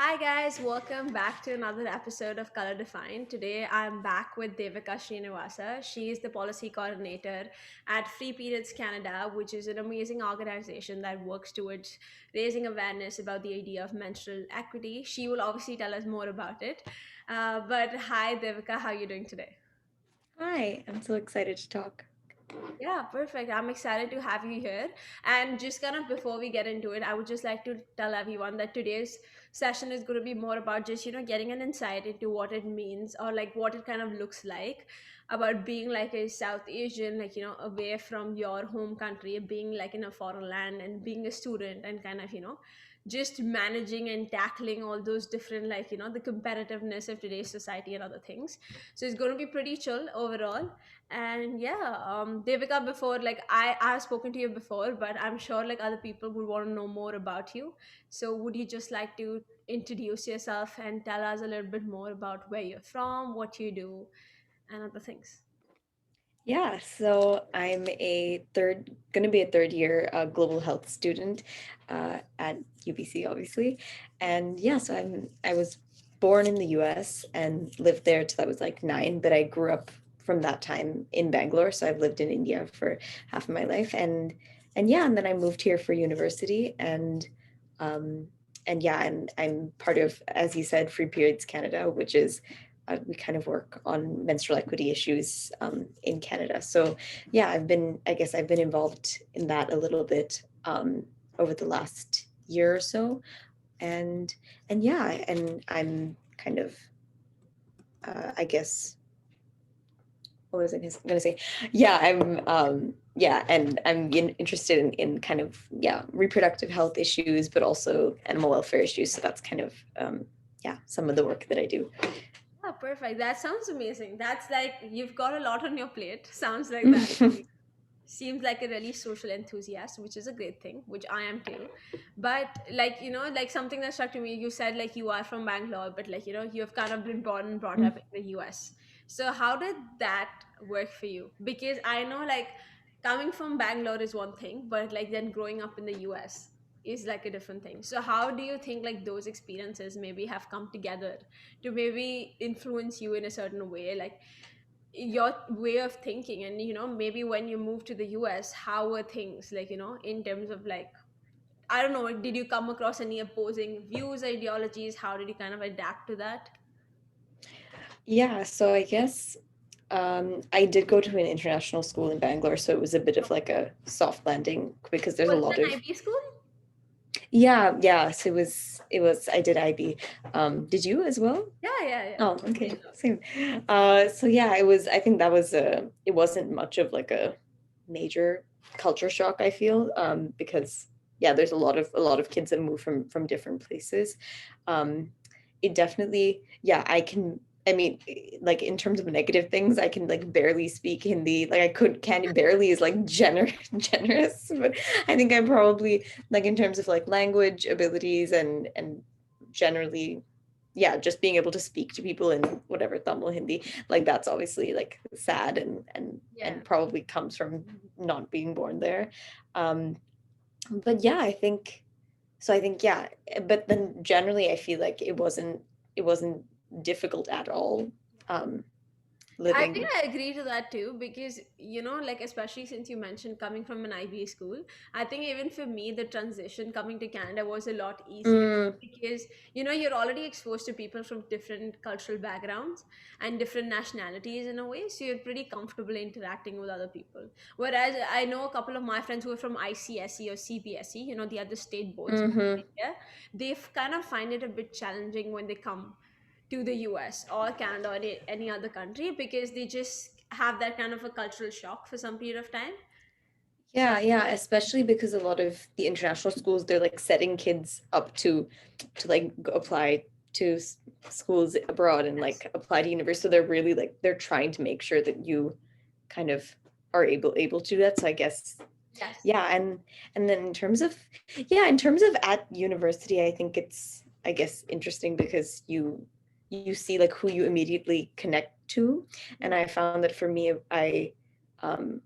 Hi guys, welcome back to another episode of Color Defined. Today I'm back with Deyvika Srinivasa. She is the policy coordinator at Free Periods Canada, which is an amazing organization that works towards raising awareness about the idea of menstrual equity. She will obviously tell us more about it. But hi Deyvika, how are you doing today? Hi, I'm so excited to talk. Yeah, perfect. I'm excited to have you here. And just kind of before we get into it, I would just like to tell everyone that today's session is going to be more about just, getting an insight into what it means or like what it kind of looks like about being like a South Asian, away from your home country, being like in a foreign land and being a student and kind of, just managing and tackling all those different, the competitiveness of today's society and other things. So it's going to be pretty chill overall. And yeah, Devika, before I've spoken to you before, but I'm sure like other people would want to know more about you. So would you just like to introduce yourself and tell us a little bit more about where you're from, what you do, and other things? Yeah, so I'm going to be a third year global health student at UBC, obviously. And yeah, I was born in the US and lived there till I was like 9, but I grew up from that time in Bangalore. So I've lived in India for half of my life. And yeah, and then I moved here for university um, and yeah, and I'm part of, as you said, Free Periods Canada, which is we kind of work on menstrual equity issues in Canada. So yeah, I guess I've been involved in that a little bit over the last year or so. And, and yeah, and I'm kind of, I guess, what was I going to say? Yeah, yeah, and interested in kind of, yeah, reproductive health issues, but also animal welfare issues. So that's kind of, yeah, some of the work that I do. Yeah, perfect. That sounds amazing. That's like you've got a lot on your plate. Sounds like that to me. Seems like a really social enthusiast, which is a great thing, which I am too. But like something that struck to me, you said like you are from Bangalore, but you've kind of been born and brought up in the US. So how did that work for you? Because I know like coming from Bangalore is one thing, but like then growing up in the US is like a different thing. So how do you think like those experiences maybe have come together to maybe influence you in a certain way? Like your way of thinking, and maybe when you moved to the US, how were things like, in terms of like, I don't know, did you come across any opposing views, ideologies? How did you kind of adapt to that? Yeah, so I guess I did go to an international school in Bangalore, so it was a bit of like a soft landing because there's a Was lot it an of IB school? yeah, so it was I did IB. Did you as well? Yeah. Oh, okay, same. So yeah, I think that was it wasn't much of like a major culture shock, I feel, because yeah, there's a lot of kids that move from different places. Um, it definitely, yeah, I mean, like in terms of negative things, I can like barely speak Hindi. Like I can't barely is like generous, but I think I'm probably like in terms of like language abilities and generally, yeah, just being able to speak to people in whatever Tamil Hindi, like that's obviously like sad and Yeah. probably comes from not being born there. Um, but yeah, I think yeah, but then generally I feel like it wasn't difficult at all um I think living. I agree to that too because like especially since you mentioned coming from an IB school, I think even for me the transition coming to Canada was a lot easier Mm, because you're already exposed to people from different cultural backgrounds and different nationalities in a way, so you're pretty comfortable interacting with other people. Whereas I know a couple of my friends who are from ICSE or CBSE, the other state boards back hmm. in India, they've kind of find it a bit challenging when they come to the US or Canada or any other country because they just have that kind of a cultural shock for some period of time. So Yeah, especially because a lot of the international schools, they're like setting kids up to like apply to schools abroad and yes, like apply to university. So they're really like they're trying to make sure that you kind of are able to do that. So I guess yes, yeah, and then in terms of at university, I think it's I guess interesting because you see like who you immediately connect to. And yeah, I found that for me, I um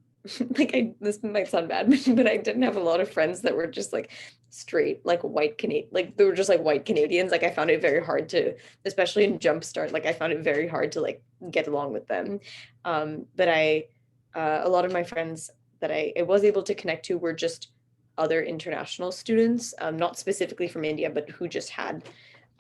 like I this might sound bad, but I didn't have a lot of friends that were just like straight like white Canadian, like they were just like white Canadians. Like I found it very hard to, especially in Jumpstart, like I found it very hard to like get along with them. But a lot of my friends that I was able to connect to were just other international students, not specifically from India, but who just had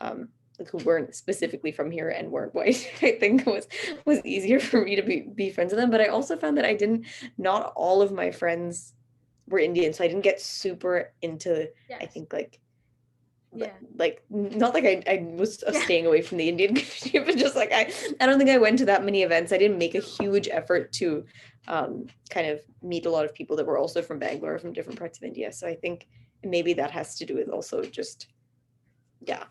um, like who weren't specifically from here and weren't white. I think it was easier for me to be friends with them. But I also found that I didn't, not all of my friends were Indian, so I didn't get super into, I Yes. think like Yeah. like not like I was Yeah. staying away from the Indian community, but just like I don't think I went to that many events. I didn't make a huge effort to kind of meet a lot of people that were also from Bangalore, from different parts of India. So I think maybe that has to do with also just, yeah,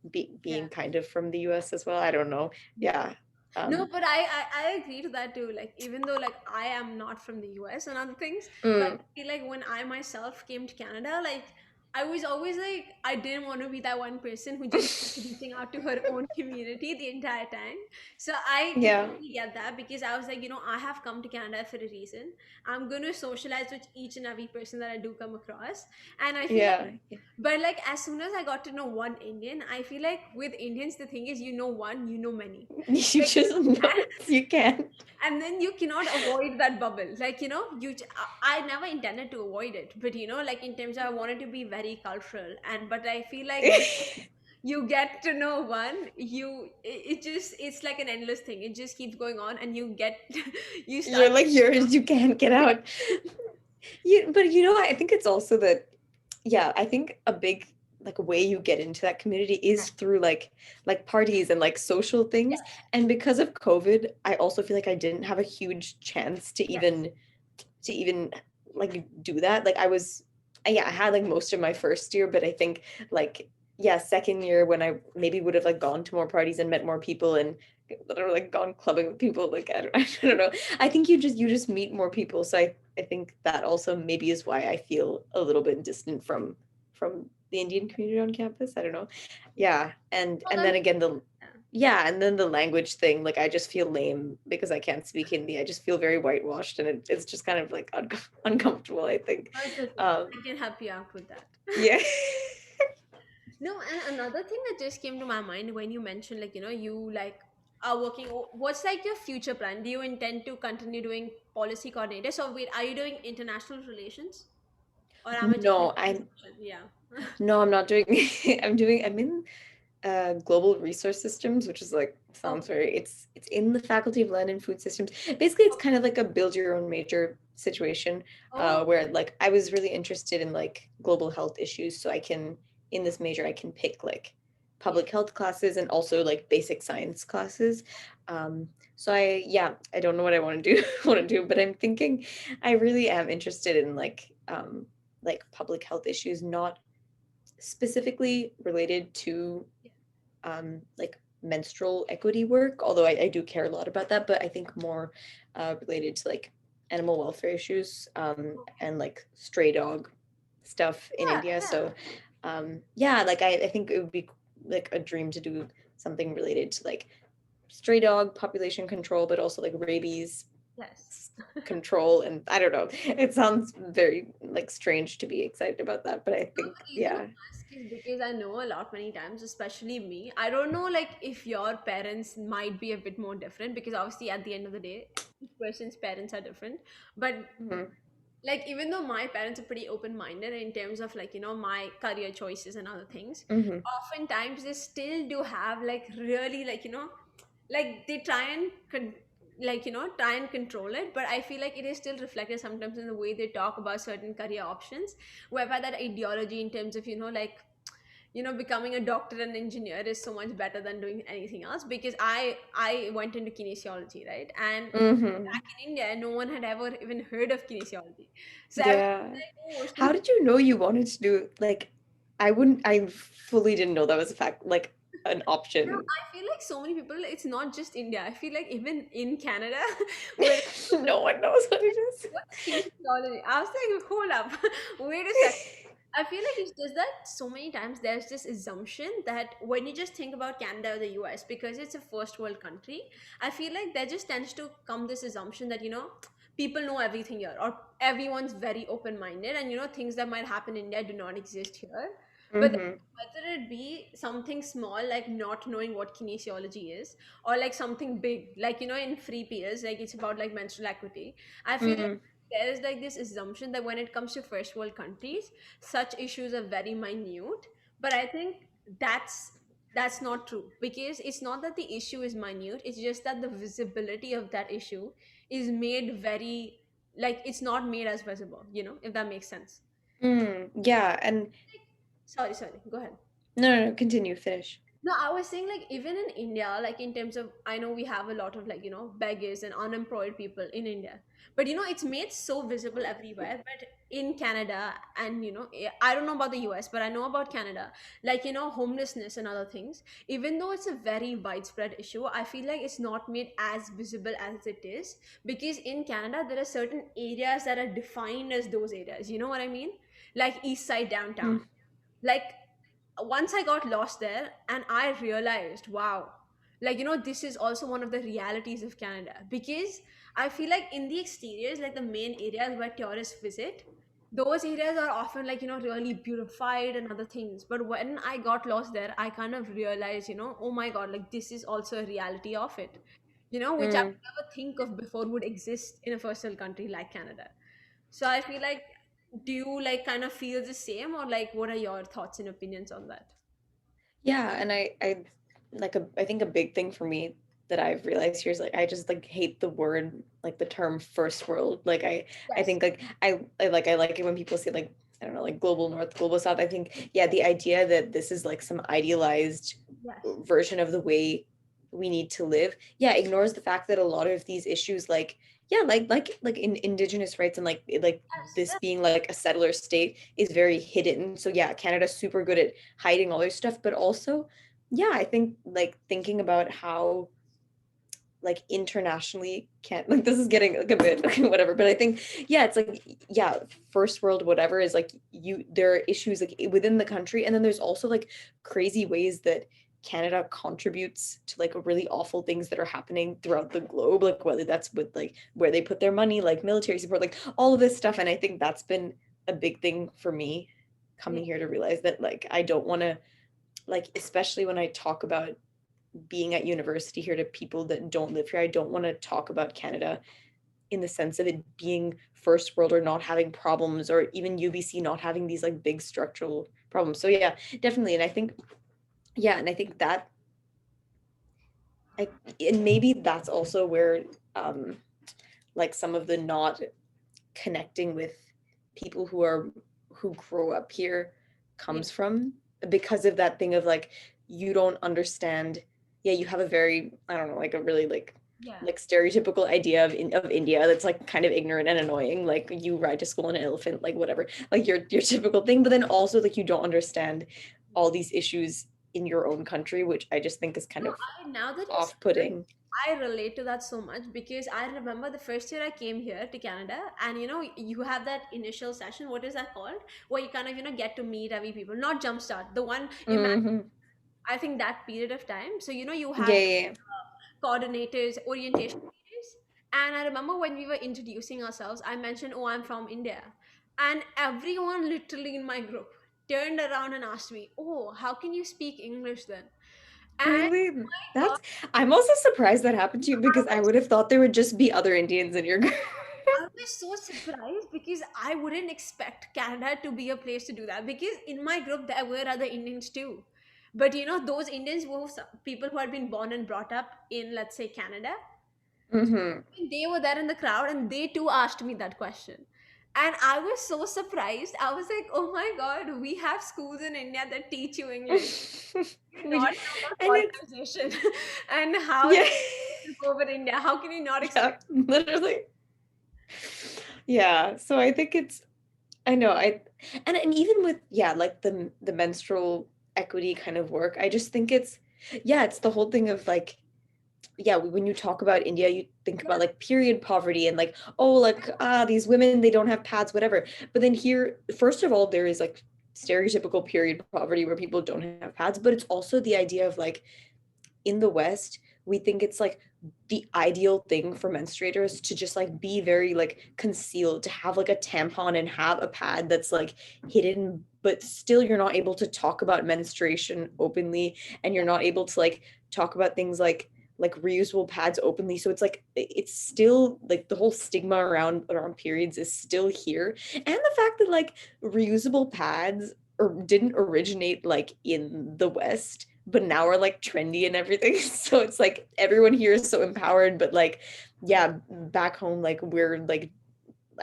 Yeah. being kind of from the US as well. I don't know. Yeah. No, Um, but I agree to that too. Like, even though like I am not from the US and other things, but mm, I feel like when I myself came to Canada, like I was always like I didn't want to be that one person who just kept reaching out to her own community the entire time. So I yeah. completely get that, because I was like, I have come to Canada for a reason. I'm gonna socialize with each and every person that I do come across. And I feel like, Yeah. but like as soon as I got to know one Indian, I feel like with Indians the thing is, one, you know many. You Like, just know it. You can't. and then you cannot avoid that bubble, like I never intended to avoid it, but like in terms of I wanted to be very cultural, and but I feel like when you get to know one, it just, it's like an endless thing, it just keeps going on, and you get you You're start. like yours, you can't get out. But I think it's also that, yeah, I think a big like way you get into that community is through like parties and like social things. And because of COVID, I also feel like I didn't have a huge chance Yes. to even like do that. Like I was, yeah, I had like most of my first year, but I think like, yeah, second year when I maybe would have like gone to more parties and met more people and or like gone clubbing with people, like I don't, I don't know. I think you just meet more people. So I think that also maybe is why I feel a little bit distant from the Indian community on campus. I don't know. Yeah. Oh, And that then makes again the, sense. yeah, and then the language thing, like I just feel lame because I can't speak Hindi. I just feel very whitewashed, and it's just kind of like uncomfortable, I think. Oh, it's okay, Um, I can help you out with that. yeah. No, and another thing that just came to my mind when you mentioned, like, you like are working. What's like your future plan? Do you intend to continue doing policy coordinator? So wait, are you doing international relations, or am I just No, missing this I'm option? Yeah. no, I'm not doing I'm in global resource systems, which is like sounds Okay. very, it's in the Faculty of Land and Food Systems. Basically, it's Okay. kind of like a build your own major situation, Oh, where like I was really interested in like global health issues, so I can, in this major I can pick like yeah. public health classes and also like basic science classes. So I, yeah, I don't know what I want to do want to do, but I'm thinking I really am interested in like public health issues, not specifically related to Yeah. like menstrual equity work, although I do care a lot about that, but I think more related to like animal welfare issues, Okay. and like stray dog stuff in Yeah. India. Yeah. So yeah, like I think it would be like a dream to do something related to like stray dog population control, but also like rabies Yes. control. And I don't know, it sounds very like strange to be excited about that, but I No, think, the reason yeah. I ask is because I know a lot many times, especially me. I don't know, like, if your parents might be a bit more different, because obviously at the end of the day, each person's parents are different. But Mhm. like, even though my parents are pretty open-minded in terms of like, my career choices and other things, Mhm. oftentimes they still do have like really like, like they try and like try and control it, but I feel like it is still reflected sometimes in the way they talk about certain career options, whereby that ideology in terms of like becoming a doctor and engineer is so much better than doing anything else, because I went into kinesiology, right? And Mhm. back in India, no one had ever even heard of kinesiology. So everyone's Yeah. like, oh, How she's. did you know you wanted to do like, I fully didn't know that was a fact, like an No, option. I feel like so many people, it's not just India. I feel like even in Canada, where No one knows what it is. what's kinesiology? I was like, hold up, wait a second. I feel like it's just that so many times there's this assumption that when you just think about Canada or the US, because it's a first world country, I feel like there just tends to come this assumption that, people know everything here, or everyone's very open minded, and things that might happen in India do not exist here. But then Mm-hmm. whether it be something small like not knowing what kinesiology is, or like something big like in free periods, like it's about like menstrual equity, I feel like Mm-hmm. there is like this assumption that when it comes to first world countries, such issues are very minute. But I think that's not true, because it's not that the issue is minute, it's just that the visibility of that issue is made very, like it's not made as visible, if that makes sense. Yeah, and Sorry, go ahead. no, continue, finish. No, I was saying like even in India, like in terms of, I know we have a lot of like, beggars and unemployed people in India. But it's made so visible everywhere. But in Canada and I don't know about the US, but I know about Canada, like homelessness and other things. Even though it's a very widespread issue, I feel like it's not made as visible as it is, because in Canada there are certain areas that are defined as those areas. You know what I mean? Like East Side downtown. Like once I got lost there and I realized, wow, like, this is also one of the realities of Canada. Because I feel like in the exteriors, like the main areas where tourists visit, those areas are often like, really beautified and other things. But when I got lost there, I kind of realized, oh my God, like this is also a reality of it, which I Mm-hmm. would never think of before would exist in a first world country like Canada. So I feel like, do you like kind of feel the same, or like what are your thoughts and opinions on that? Yeah, and I think a big thing for me that I've realized here is like I just like hate the word, like the term first world. Like I Yes, think like I like it when people say like, I don't know, like global north, global south. I think, yeah, the idea that this is like some idealized yes, version of the way we need to live, yeah, ignores the fact that a lot of these issues, like, yeah, like in indigenous rights and like yes, this yes. being like a settler state is very hidden. So yeah, Canada's super good at hiding all this stuff, but also, yeah, I think like thinking about how like internationally can't, like, this is getting like a bit whatever, but I think, yeah, it's like, yeah, first world whatever is like, there are issues like within the country, and then there's also like crazy ways that Canada contributes to like really awful things that are happening throughout the globe, like whether that's with like where they put their money, like military support, like all of this stuff. And I think that's been a big thing for me Yeah. coming here to realize that like I don't want to, like, especially when I talk about being at university here to people that don't live here, I don't want to talk about Canada in the sense of it being first world or not having problems, or even UBC not having these like big structural problems. So yeah, definitely. And I think, yeah, and I think that I, and maybe that's also where like some of the not connecting with people who grow up here Yeah. comes from, because of that thing of like, you don't understand, yeah, you have a very, I don't know, like a really Yeah. like stereotypical idea of India that's like kind of ignorant and annoying, like you ride to school on an elephant, like whatever, like your typical thing, but then also like you don't understand all these issues in your own country, which I just think is kind No, of now that you said that, off-putting. I relate to that so much, because I remember the first year I came here to Canada, and you have that initial session. What is that called? Where you kind of get to meet every people, not jumpstart. The one, Hmm. I think that period of time. So you Yeah, have yeah, coordinators, orientation periods. And I remember when we were introducing ourselves, I mentioned, "Oh, I'm from India," and everyone literally in my group turned around and asked me, "Oh, how can you speak English then?" And really, my that's, I'm also surprised that happened to you, because I God, would have thought there would just be other Indians in your group. I was so surprised, because I wouldn't expect Canada to be a place to do that. Because in my group, there were other Indians too. But those Indians were people who had been born and brought up in, let's say, Canada. Hmm. They were there in the crowd, and they too asked me that question. And I was so surprised. I was like, oh my God, we have schools in India that teach you English. You not know And about it's, colonization and how yeah, they took over India. How can you not yeah, expect? literally. Yeah, so I think it's, I know, and even with, yeah, like the menstrual equity kind of work, I just think it's, yeah, it's the whole thing of like, yeah, when you talk about India, you think Yeah, about like period poverty and like, oh, like, these women, they don't have pads, whatever. But then here, first of all, there is like stereotypical period poverty where people don't have pads, but it's also the idea of like, in the West, we think it's like the ideal thing for menstruators to just like be very like concealed, to have like a tampon and have a pad that's like hidden, but still you're not able to talk about menstruation openly, and you're Yeah. not able to like talk about things like reusable pads openly. So it's like it's still like the whole stigma around periods is still here. And the fact that like reusable pads or didn't originate like in the West, but now are like trendy and everything. So it's like everyone here is so empowered, but like yeah, back home like we're like,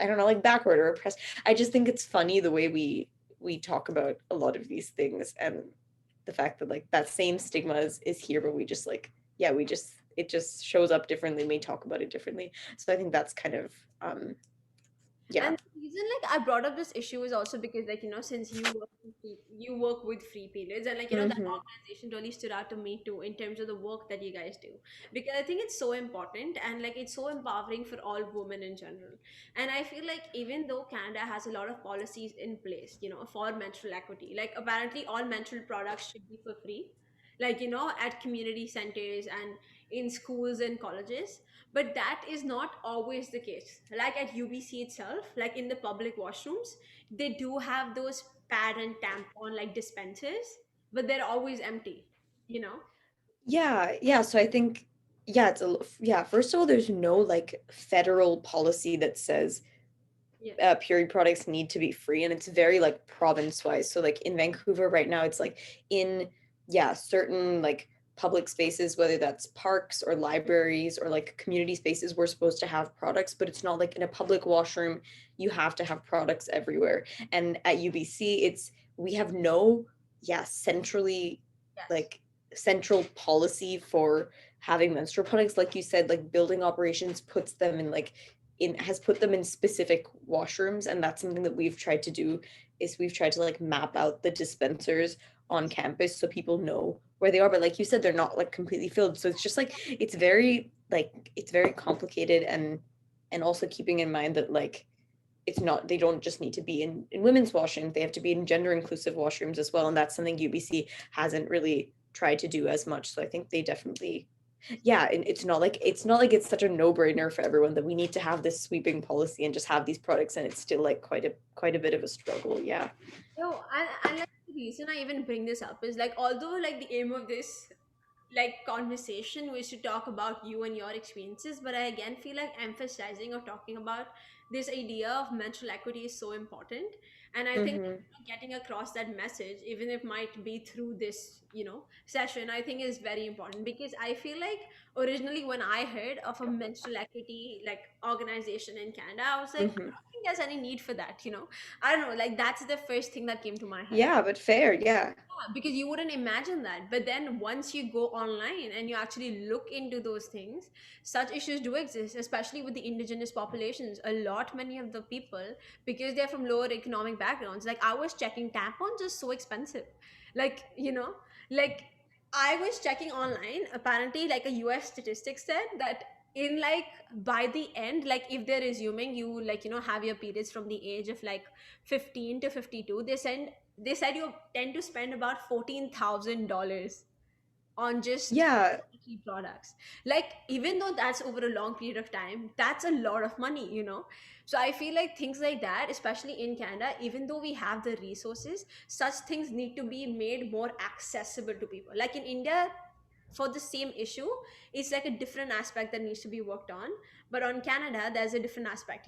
I don't know, like backward or oppressed. I just think it's funny the way we talk about a lot of these things, and the fact that like that same stigma is here, but we just like, yeah, we just, it just shows up differently. We talk about it differently. So I think that's kind of yeah. And the reason like I brought up this issue is also because like since you work with free periods, and like that Mm-hmm. organization really stood out to me too in terms of the work that you guys do, because I think it's so important and like it's so empowering for all women in general. And I feel like even though Canada has a lot of policies in place for menstrual equity, like apparently all menstrual products should be for free, like at community centers and in schools and colleges. But that is not always the case. Like at UBC itself, like in the public washrooms, they do have those pad and tampon like dispensers, but they're always empty you know Yeah, yeah. So I think, yeah, yeah. First of all, there's no like federal policy that says Yeah. period products need to be free, and it's very like province wise. So like in Vancouver right now, it's like in, yeah, certain like public spaces, whether that's parks or libraries or like community spaces, we're supposed to have products, but it's not like in a public washroom you have to have products everywhere. And at UBC, it's, we have no, yeah, centrally Yes. like central policy for having menstrual products. Like you said, like building operations puts them in like, in, has put them in specific washrooms, and that's something that we've tried to do, is we've tried to like map out the dispensers on campus so people know where they are. But like you said, they're not like completely filled, so it's just like it's very like, it's very complicated. And also keeping in mind that like it's not, they don't just need to be in women's washing, they have to be in gender inclusive washrooms as well, and that's something UBC hasn't really tried to do as much. So I think they definitely, yeah, and it's not like, it's not like it's such a no-brainer for everyone that we need to have this sweeping policy and just have these products, and it's still like quite a bit of a struggle. Yeah. And like the reason I even bring this up is like although like the aim of this like conversation was to talk about you and your experiences, but I again feel like emphasizing or talking about this idea of menstrual equity is so important. And I think Mm-hmm. getting across that message, even if it might be through this session, I think is very important, because I feel like originally when I heard of a menstrual equity like organization in Canada, I was like, I Mm-hmm. don't think there's any need for that. I don't know, like that's the first thing that came to my head. Yeah, but fair. Yeah. Yeah, because you wouldn't imagine that. But then once you go online and you actually look into those things, such issues do exist, especially with the indigenous populations. A lot, many of the people, because they're from lower economic backgrounds, like I was checking tampons are so expensive. Like, like I was checking online, apparently, like a US statistic said that in like by the end, like if they're assuming you like have your periods from the age of like 15 to 52, they said you tend to spend about $14,000 on just Yeah. key products. Like even though that's over a long period of time, that's a lot of money. So I feel like things like that, especially in Canada, even though we have the resources, such things need to be made more accessible to people. Like in India, for the same issue, it's like a different aspect that needs to be worked on, but on Canada there's a different aspect.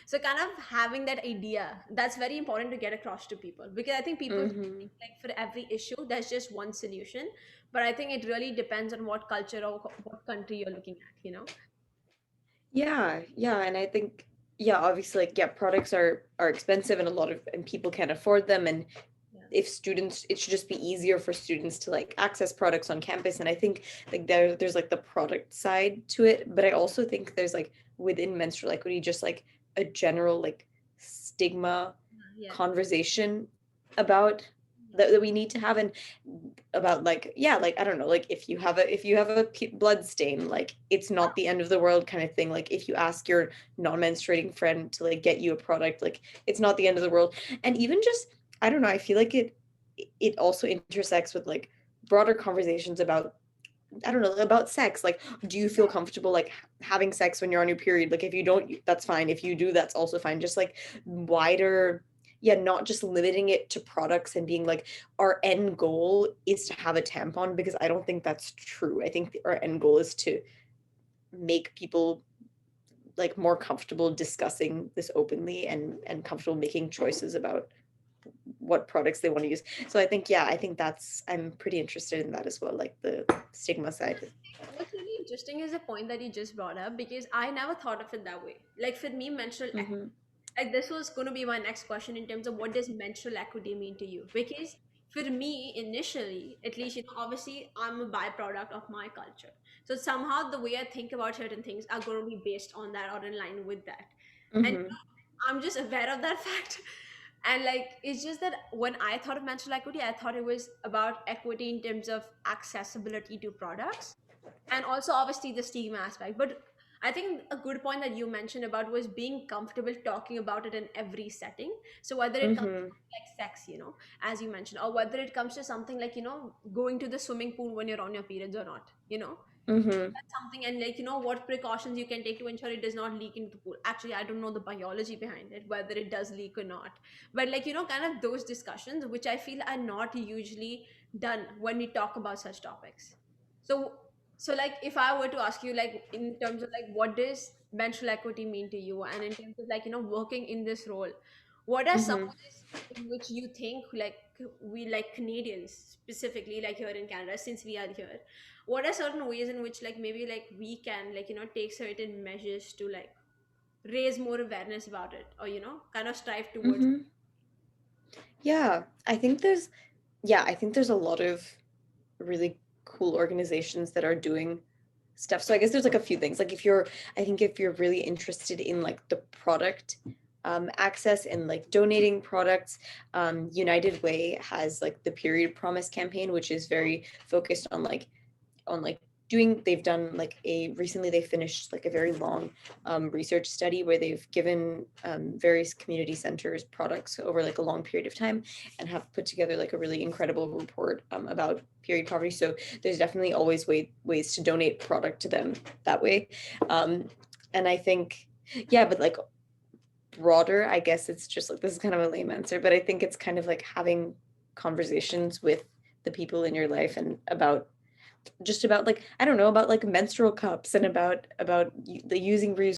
So kind of having that idea, that's very important to get across to people, because I think people Mm-hmm. think like for every issue there's just one solution, but I think it really depends on what culture or what country you're looking at. Yeah, yeah, and I think, yeah, obviously like, yeah, products are expensive, and a lot of, and people can't afford them. And Yeah. if students, it should just be easier for students to like access products on campus. And I think like there's like the product side to it, but I also think there's like within menstrual equity just like a general like stigma Yeah. conversation about that we need to have. And about like, yeah, like I don't know, like if you have a blood stain, like it's not the end of the world kind of thing. Like if you ask your non-menstruating friend to like get you a product, like it's not the end of the world. And even just, I don't know, I feel like it also intersects with like broader conversations about I don't know, about sex. Like, do you feel comfortable like having sex when you're on your period? Like, if you don't, that's fine. If you do, that's also fine. Just like wider, yeah, not just limiting it to products and being like, our end goal is to have a tampon, because I don't think that's true. I think our end goal is to make people like more comfortable discussing this openly, and comfortable making choices about what products they want to use. So I think, yeah, I think that's, I'm pretty interested in that as well, like the stigma side. What's really interesting is the point that you just brought up, because I never thought of it that way. Like for me, menstrual Mm-hmm. like this was going to be my next question in terms of what does menstrual equity mean to you? Because for me, initially, at least, obviously I'm a byproduct of my culture. So somehow the way I think about certain things are going to be based on that or in line with that. And Mm-hmm. I'm just aware of that fact. And like, it's just that when I thought of menstrual equity, I thought it was about equity in terms of accessibility to products, and also obviously the stigma aspect. But I think a good point that you mentioned about was being comfortable talking about it in every setting. So whether it comes Mm-hmm. to like sex, as you mentioned, or whether it comes to something like, going to the swimming pool when you're on your periods or not, Mm-hmm. that's something. And like, what precautions you can take to ensure it does not leak into the pool. Actually, I don't know the biology behind it, whether it does leak or not. But like, kind of those discussions, which I feel are not usually done when we talk about such topics. So so like, if I were to ask you, like, in terms of like what does menstrual equity mean to you, and in terms of like, working in this role, what are some Mm-hmm. of this in which you think, like, we, like Canadians specifically, like here in Canada, since we are here, what are certain ways in which, like, maybe like we can, like, take certain measures to like raise more awareness about it, or kind of strive towards. Mm-hmm. Yeah, I think there's, yeah, I think there's a lot of really cool organizations that are doing stuff. So I guess there's like a few things. Like if you're, I think if you're really interested in like the product access and like donating products, United Way has like the Period Promise campaign, which is very focused on like doing, they've done like a, recently they finished like a very long research study where they've given various community centers products over like a long period of time, and have put together like a really incredible report about period poverty. So there's definitely always ways to donate product to them that way. um, and I think, yeah, but like broader, I guess it's just like, this is kind of a lame answer, but I think it's kind of like having conversations with the people in your life, and about just about like, I don't know, about like menstrual cups, and about the using reusable